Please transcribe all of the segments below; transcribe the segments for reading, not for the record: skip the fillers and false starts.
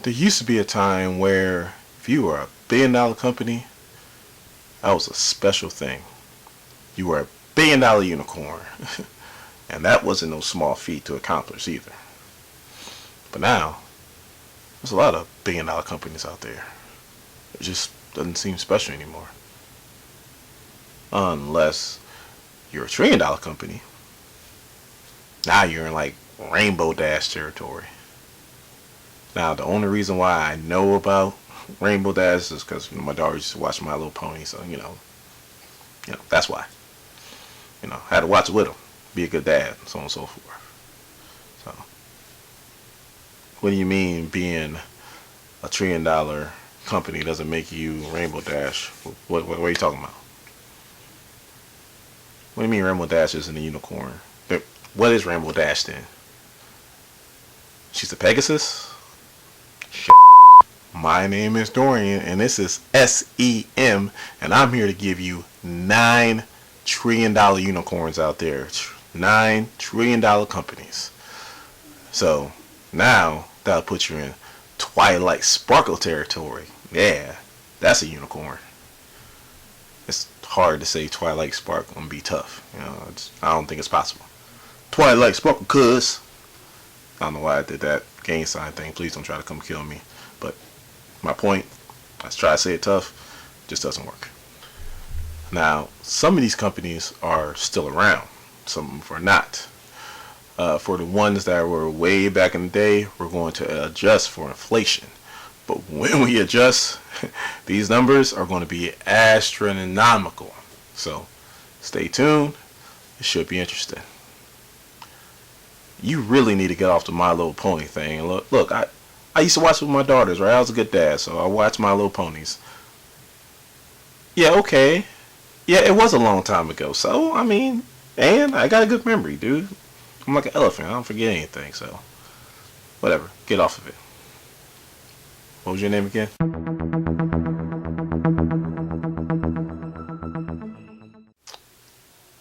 There used to be a time where if you were a $1 billion company, that was a special thing. You were a $1 billion unicorn. And that wasn't no small feat to accomplish either. But now, there's a lot of $1 billion companies out there. It just doesn't seem special anymore. Unless you're a $1 trillion company. Now you're in like Rainbow Dash territory. Now the only reason why I know about Rainbow Dash is because my daughter used to watch My Little Pony, so that's why. I had to watch it with him, be a good dad, so on and so forth. So, what do you mean being a $1 trillion company doesn't make you Rainbow Dash? What are you talking about? What do you mean Rainbow Dash isn't a unicorn? What is Rainbow Dash then? She's a Pegasus? My name is Dorian, and this is SEM, and I'm here to give you $9 trillion unicorns out there. $9 trillion companies. So now that'll put you in Twilight Sparkle territory. Yeah, that's a unicorn. It's hard to say Twilight Sparkle and be tough. I don't think it's possible. Twilight Sparkle, cuz. I don't know why I did that gang sign thing. Please don't try to come kill me. But my point, I try to say it tough, just doesn't work. Now, some of these companies are still around. Some are not. For the ones that were way back in the day, we're going to adjust for inflation. But when we adjust, these numbers are going to be astronomical. So stay tuned. It should be interesting. You really need to get off the My Little Pony thing. Look, I used to watch it with my daughters, right? I was a good dad, so I watched My Little Ponies. Yeah, okay. Yeah, it was a long time ago. So, and I got a good memory, dude. I'm like an elephant. I don't forget anything, so whatever. Get off of it. What was your name again?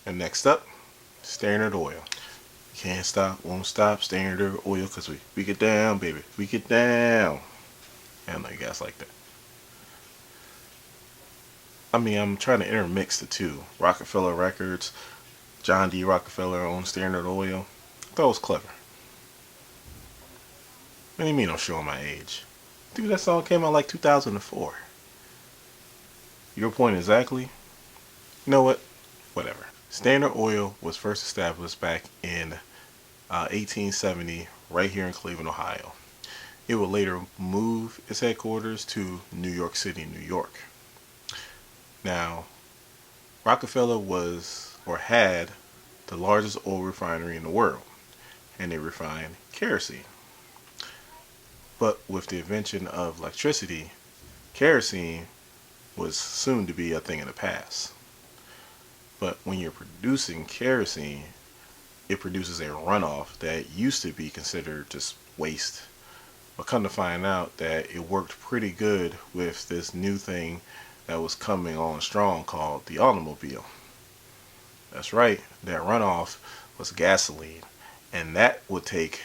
And next up, Standard Oil. Can't stop, won't stop, Standard Oil, because we get down, baby. We get down. I know you guys like that. I'm trying to intermix the two. Rockefeller Records, John D. Rockefeller owned Standard Oil. I thought it was clever. What do you mean I'm showing my age? Dude, that song came out like 2004. Your point exactly? You know what? Whatever. Standard Oil was first established back in 1870 right here in Cleveland, Ohio. It would later move its headquarters to New York City, New York. Now, Rockefeller had the largest oil refinery in the world, and they refined kerosene. But with the invention of electricity, kerosene was soon to be a thing of the past. But when you're producing kerosene, it produces a runoff that used to be considered just waste. But come to find out that it worked pretty good with this new thing that was coming on strong called the automobile. That's right, that runoff was gasoline, and that would take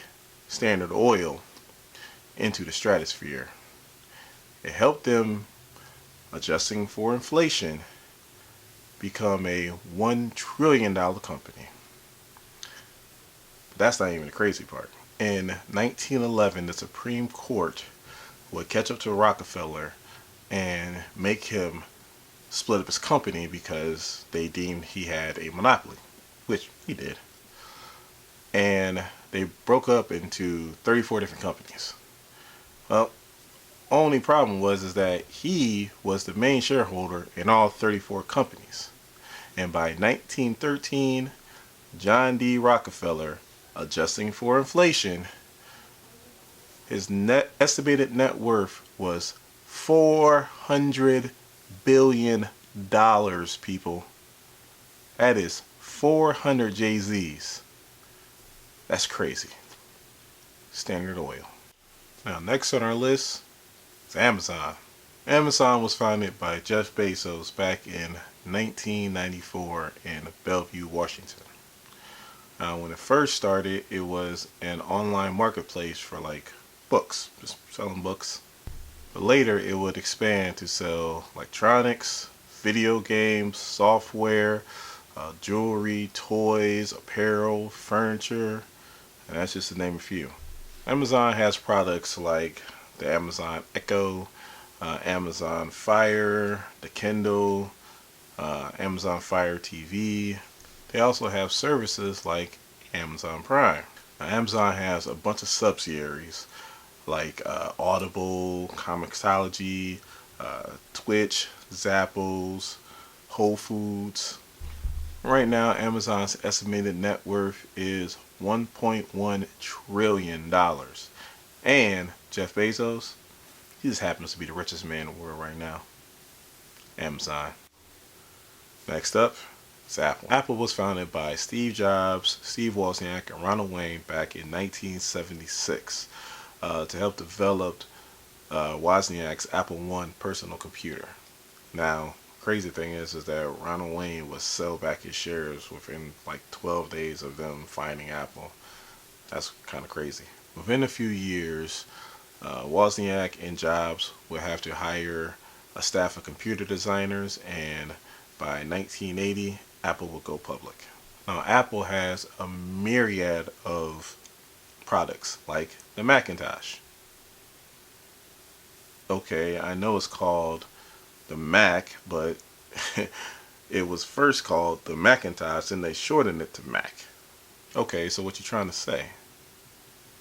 Standard Oil into the stratosphere. It helped them, adjusting for inflation, become a $1 trillion company. But that's not even the crazy part. In 1911, the Supreme Court would catch up to Rockefeller and make him split up his company because they deemed he had a monopoly, which he did. And they broke up into 34 different companies. Well, only problem was that he was the main shareholder in all 34 companies. And by 1913, John D. Rockefeller, adjusting for inflation, his estimated net worth was $400 billion, people. That is 400 Jay-Z's. That's crazy. Standard Oil. Now, next on our list is Amazon. Amazon was founded by Jeff Bezos back in 1994 in Bellevue, Washington. Now, when it first started, it was an online marketplace for books, just selling books. But later it would expand to sell electronics, video games, software, jewelry, toys, apparel, furniture, and that's just to name a few. Amazon has products like the Amazon Echo, Amazon Fire, the Kindle, Amazon Fire TV. They also have services like Amazon Prime. Now, Amazon has a bunch of subsidiaries like Audible, Comixology, Twitch, Zappos, Whole Foods. Right now, Amazon's estimated net worth is $1.1 trillion. And Jeff Bezos, he just happens to be the richest man in the world right now. Amazon. Next up is Apple. Apple was founded by Steve Jobs, Steve Wozniak, and Ronald Wayne back in 1976 to help develop Wozniak's Apple I personal computer. Now, crazy thing is that Ronald Wayne would sell back his shares within like 12 days of them finding Apple. That's kind of crazy. Within a few years, Wozniak and Jobs would have to hire a staff of computer designers, and by 1980, Apple would go public. Now, Apple has a myriad of products like the Macintosh. Okay, I know it's called the Mac, but it was first called the Macintosh and they shortened it to Mac. Okay, so what you trying to say?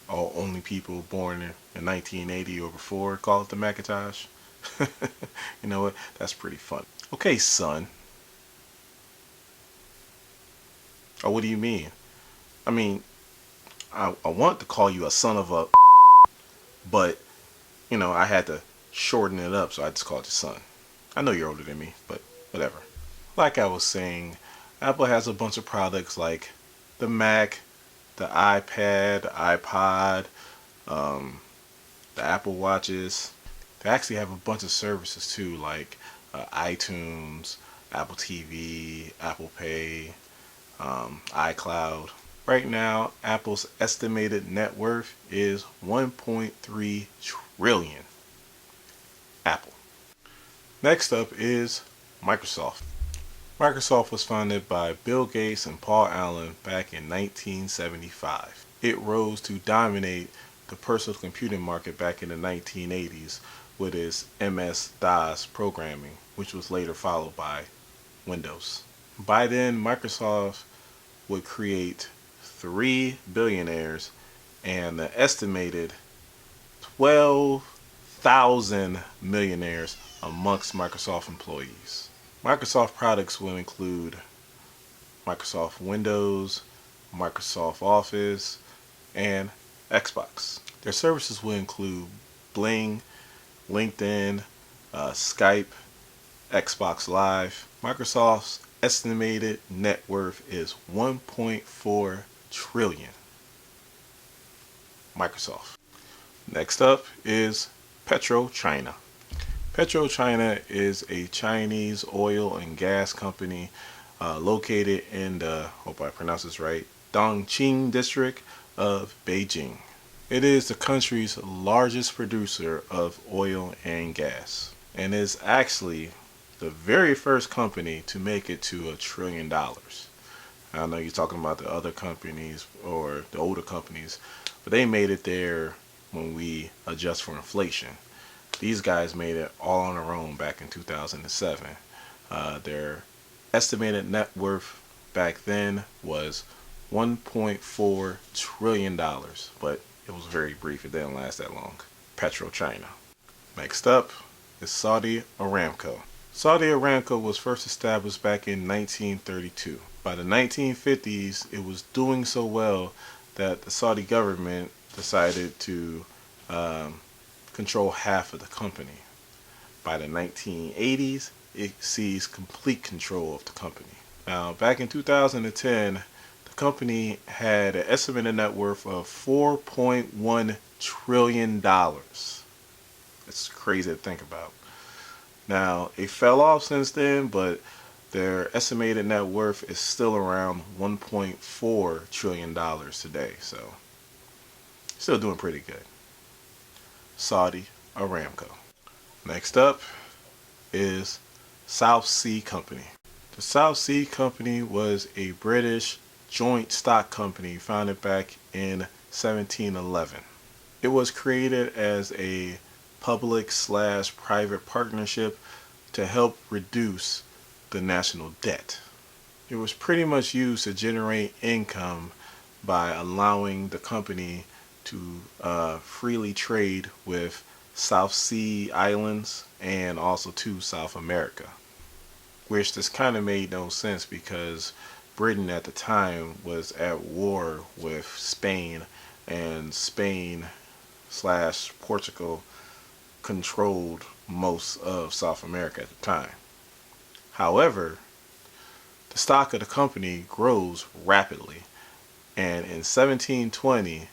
Only people born in 1980 or before call it the Macintosh? You know what? That's pretty funny. Okay, son. Oh, what do you mean? I mean, I want to call you a son of a, but, you know, I had to shorten it up, so I just called you son. I know you're older than me, but whatever. Like I was saying, Apple has a bunch of products like the Mac, the iPad, the iPod, the Apple Watches. They actually have a bunch of services too, like iTunes, Apple TV, Apple Pay, iCloud. Right now, Apple's estimated net worth is $1.3 trillion. Apple. Next up is Microsoft. Microsoft was founded by Bill Gates and Paul Allen back in 1975. It rose to dominate the personal computing market back in the 1980s with its MS-DOS programming, which was later followed by Windows. By then, Microsoft would create 3 billionaires and an estimated 12,000 millionaires amongst Microsoft employees. Microsoft products will include Microsoft Windows, Microsoft Office, and Xbox. Their services will include Bling, LinkedIn, Skype, Xbox Live. Microsoft's estimated net worth is $1.4 trillion. Microsoft. Next up is PetroChina. PetroChina is a Chinese oil and gas company located in the, hope I pronounce this right, Dongqing district of Beijing. It is the country's largest producer of oil and gas, and is actually the very first company to make it to $1 trillion. I know you're talking about the other companies or the older companies, but they made it there when we adjust for inflation. These guys made it all on their own back in 2007. Their estimated net worth back then was $1.4 trillion, but it was very brief. It didn't last that long. PetroChina. Next up is Saudi Aramco. Saudi Aramco was first established back in 1932. By the 1950s, it was doing so well that the Saudi government decided to control half of the company. By the 1980s, it seized complete control of the company. Now, back in 2010, the company had an estimated net worth of $4.1 trillion. That's crazy to think about. Now, it fell off since then, but their estimated net worth is still around $1.4 trillion today. So, still doing pretty good. Saudi Aramco. Next up is South Sea Company. The South Sea Company was a British joint stock company founded back in 1711. It was created as a public/private partnership to help reduce the national debt. It was pretty much used to generate income by allowing the company to freely trade with South Sea islands and also to South America, which this kind of made no sense because Britain at the time was at war with Spain, and Spain/Portugal controlled most of South America at the time. However, the stock of the company grows rapidly, and in 1720,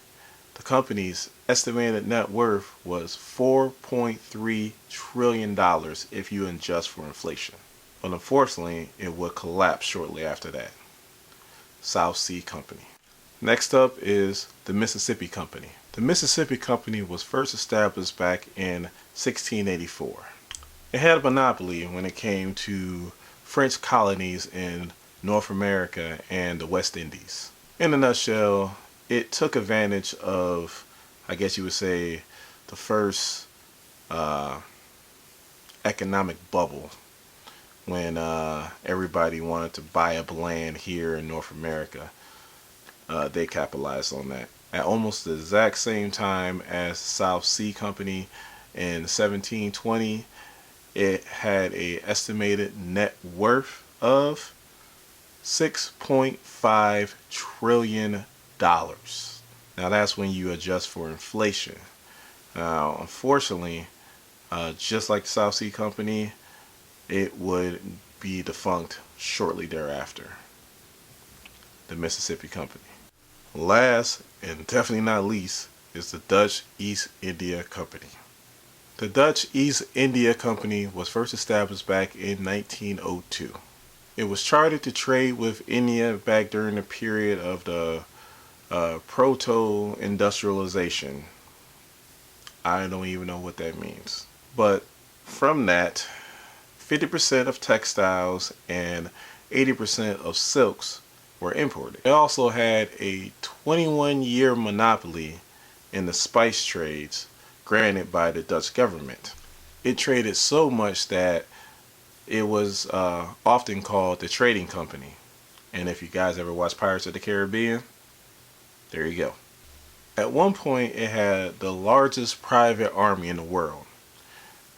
the company's estimated net worth was $4.3 trillion if you adjust for inflation. But unfortunately, it would collapse shortly after that. South Sea Company. Next up is the Mississippi Company. The Mississippi Company was first established back in 1684. It had a monopoly when it came to French colonies in North America and the West Indies. In a nutshell, it took advantage of, I guess you would say, the first economic bubble when everybody wanted to buy up land here in North America. They capitalized on that. At almost the exact same time as South Sea Company in 1720, it had a estimated net worth of $6.5 trillion. Now that's when you adjust for inflation. Now, unfortunately, just like the South Sea Company, it would be defunct shortly thereafter. The Mississippi Company. Last and definitely not least is the Dutch East India Company. The Dutch East India Company was first established back in 1902. It was chartered to trade with India back during the period of the proto-industrialization. I don't even know what that means. But from that, 50% of textiles and 80% of silks were imported. It also had a 21-year monopoly in the spice trades granted by the Dutch government. It traded so much that it was often called the trading company. And if you guys ever watched Pirates of the Caribbean, there you go. At one point, it had the largest private army in the world.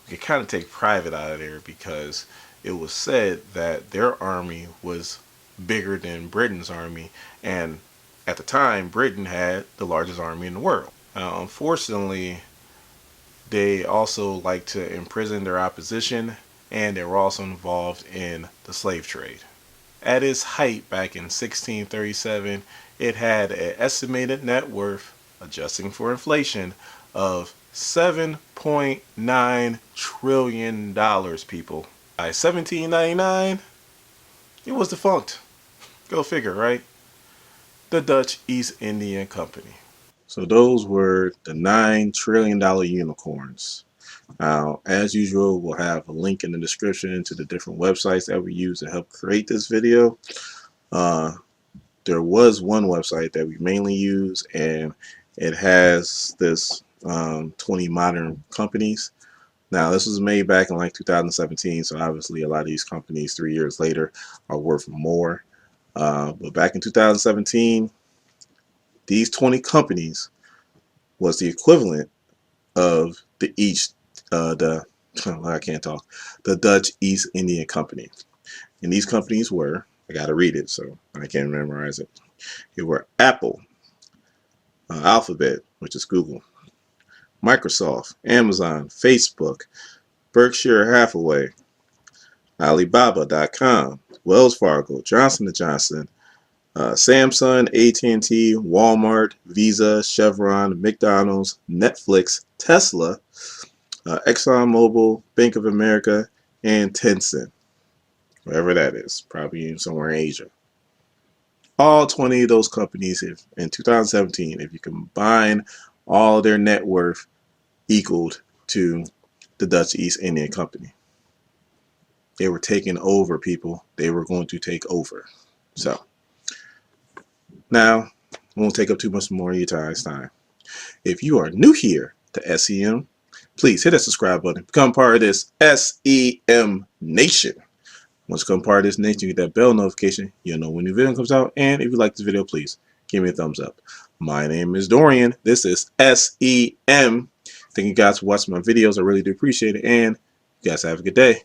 You can kind of take private out of there because it was said that their army was bigger than Britain's army, and at the time, Britain had the largest army in the world. Unfortunately, they also liked to imprison their opposition, and they were also involved in the slave trade. At its height back in 1637, it had an estimated net worth, adjusting for inflation, of $7.9 trillion, people. By 1799, it was defunct. Go figure, right? The Dutch East India Company. So those were the $9 trillion unicorns. Now, as usual, we'll have a link in the description to the different websites that we use to help create this video. There was one website that we mainly use, and it has this 20 modern companies. Now, this was made back in like 2017, so obviously a lot of these companies 3 years later are worth more. But back in 2017, these 20 companies was the equivalent of the the Dutch East India Company. And these companies were, I gotta read it so I can't memorize it. It were Apple, Alphabet, which is Google, Microsoft, Amazon, Facebook, Berkshire Hathaway, Alibaba.com, Wells Fargo, Johnson & Johnson, Samsung, AT&T, Walmart, Visa, Chevron, McDonald's, Netflix, Tesla, ExxonMobil, Bank of America, and Tencent, wherever that is, probably somewhere in Asia. All 20 of those companies in 2017, if you combine all their net worth, equaled to the Dutch East India Company. They were taking over, people. They were going to take over. So now, I won't take up too much more of your time. If you are new here to SEM, please hit that subscribe button. Become part of this SEM Nation. Once you become part of this nation, you get that bell notification. You'll know when new video comes out. And if you like this video, please give me a thumbs up. My name is Dorian. This is SEM. Thank you guys for watching my videos. I really do appreciate it. And you guys have a good day.